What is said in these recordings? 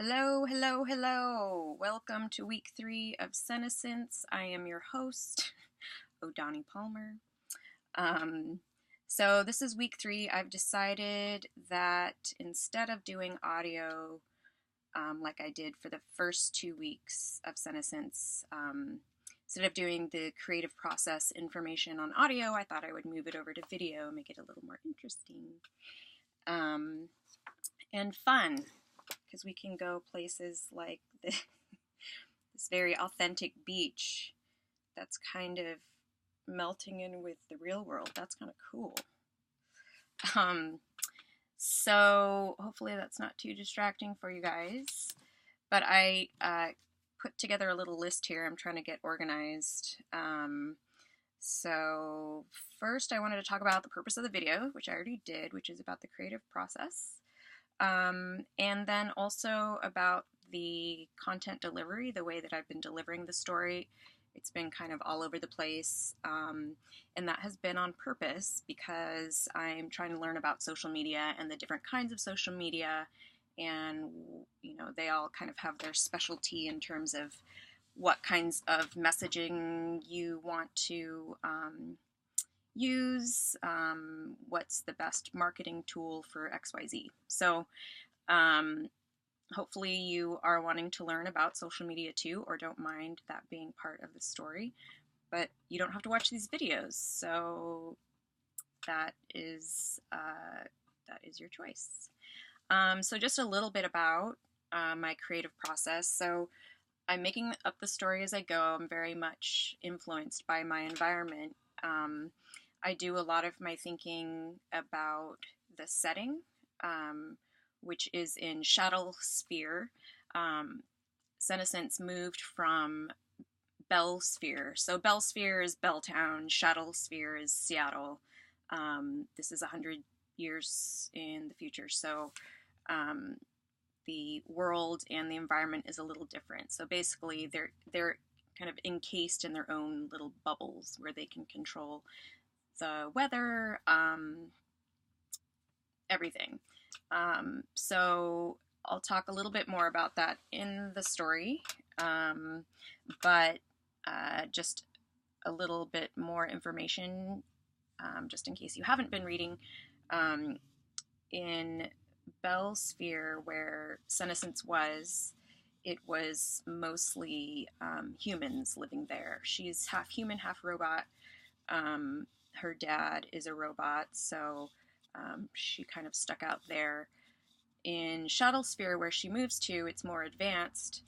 Hello, hello, hello. Welcome to week 3 of Senescence. I am your host, O'Donnie Palmer. Um, so this is week 3. I've decided that instead of doing audio like I did for the first 2 weeks of Senescence, instead of doing the creative process information on audio, I thought I would move it over to video, make it a little more interesting and fun. Because we can go places like this very authentic beach that's kind of melting in with the real world. That's kind of cool. So hopefully that's not too distracting for you guys. But I put together a little list here. I'm trying to get organized. So first I wanted to talk about the purpose of the video, which I already did, which is about the creative process. And then also about the content delivery, the way that I've been delivering the story. It's been kind of all over the place, and that has been on purpose because I'm trying to learn about social media and the different kinds of social media, and they all kind of have their specialty in terms of what kinds of messaging you want to use, what's the best marketing tool for XYZ. So hopefully you are wanting to learn about social media too, or don't mind that being part of the story, but you don't have to watch these videos, so that is your choice. So just a little bit about my creative process. So I'm making up the story as I go. I'm very much influenced by my environment. I do a lot of my thinking about the setting, which is in Shuttle Sphere. Senescence moved from Bell Sphere. So Bell Sphere is Belltown, Shuttle Sphere is Seattle. This is 100 years in the future, so the world and the environment is a little different. So basically they're kind of encased in their own little bubbles where they can control the weather, everything. So I'll talk a little bit more about that in the story, but just a little bit more information, just in case you haven't been reading. In Bell Sphere, where Senescence was, it was mostly humans living there. She's half human, half robot. Her dad is a robot, so she kind of stuck out there. In Shuttle Sphere, where she moves to, it's more advanced.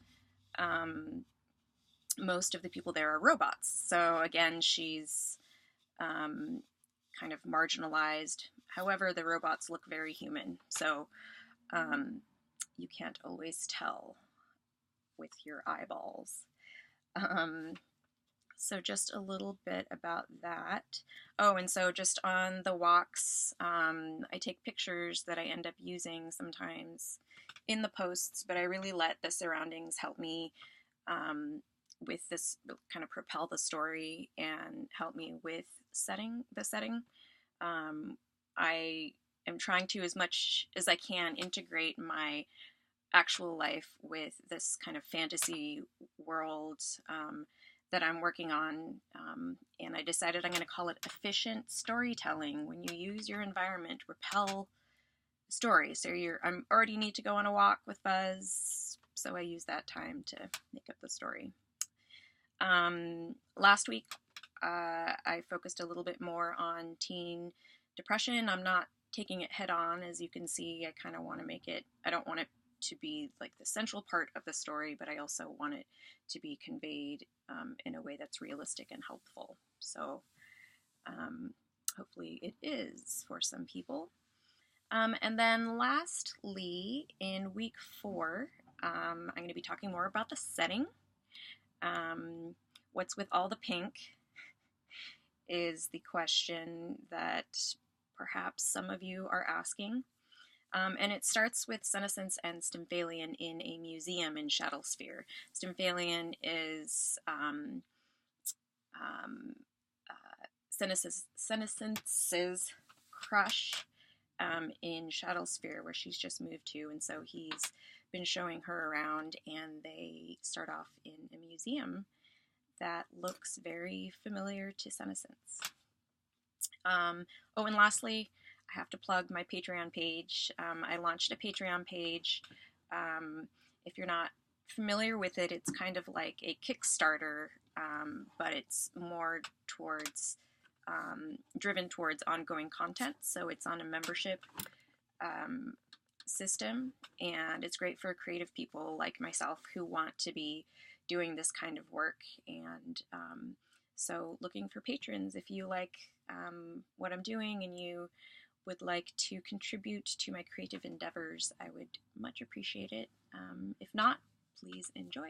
Most of the people there are robots, so again, she's kind of marginalized. However, the robots look very human, so you can't always tell with your eyeballs. So just a little bit about that. Oh, and so just on the walks, I take pictures that I end up using sometimes in the posts, but I really let the surroundings help me with this, kind of propel the story and help me with the setting. I am trying to, as much as I can, integrate my actual life with this kind of fantasy world that I'm working on, and I decided I'm going to call it efficient storytelling. When you use your environment to propel the story. So I already need to go on a walk with Buzz, so I use that time to make up the story. Last week, I focused a little bit more on teen depression. I'm not taking it head on, as you can see. I kind of want to make it, I don't want it to be like the central part of the story, but I also want it to be conveyed in a way that's realistic and helpful. So hopefully it is for some people. And then lastly, in week 4, I'm going to be talking more about the setting. What's with all the pink is the question that perhaps some of you are asking. And it starts with Senescence and Stymphalian in a museum in Shuttle Sphere. Stymphalian is Senescence's crush, in Shuttlesphere, where she's just moved to, and so he's been showing her around, and they start off in a museum that looks very familiar to Senescence. Oh, and lastly, I have to plug my Patreon page. I launched a Patreon page. If you're not familiar with it, it's kind of like a Kickstarter, but it's more towards driven towards ongoing content. So it's on a membership system, and it's great for creative people like myself who want to be doing this kind of work. And so looking for patrons, if you like what I'm doing and you would like to contribute to my creative endeavors, I would much appreciate it. If not, please enjoy.